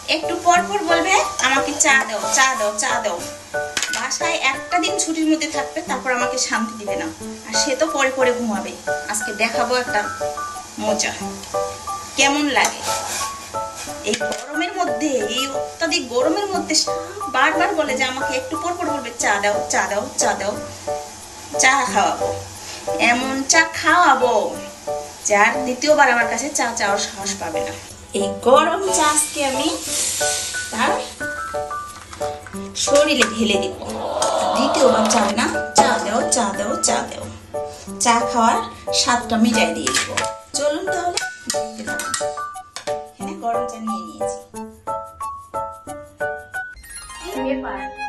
একটু পর পর বলবে আমাকে চা দাও, চা দাও, চা দাও। বাসায় একটা দিন ছুটির মধ্যে থাকবে, তারপর আমাকে শান্তি দিবে না। আর সে তো পরে পরে ঘুমাবে। আজকে দেখাবো একটা মজা কেমন লাগে। এই গরমের মধ্যে, এই অত্যাধিক গরমের মধ্যে বারবার বলে যে আমাকে একটু পর পর বলবে চা দাও, চা দাও, চা দাও। চা খাওয়াবো, এমন চা খাওয়াবো যার দ্বিতীয়বার আমার কাছে চা চাওয়ার সাহস পাবে না। এই গরম চা আজকে আমি তার শরীরে ঢেলে দিব। দ্বিতীয়বার চাবে না, চা দাও, চা দাও, চা দাও। চা খাওয়ার স্বাদটা মিটাই দিয়ে দিব। চলুন তাহলে দেখতে থাকুন। এখানে গরম চা নিয়ে নিয়েছি। এই ব্যাপার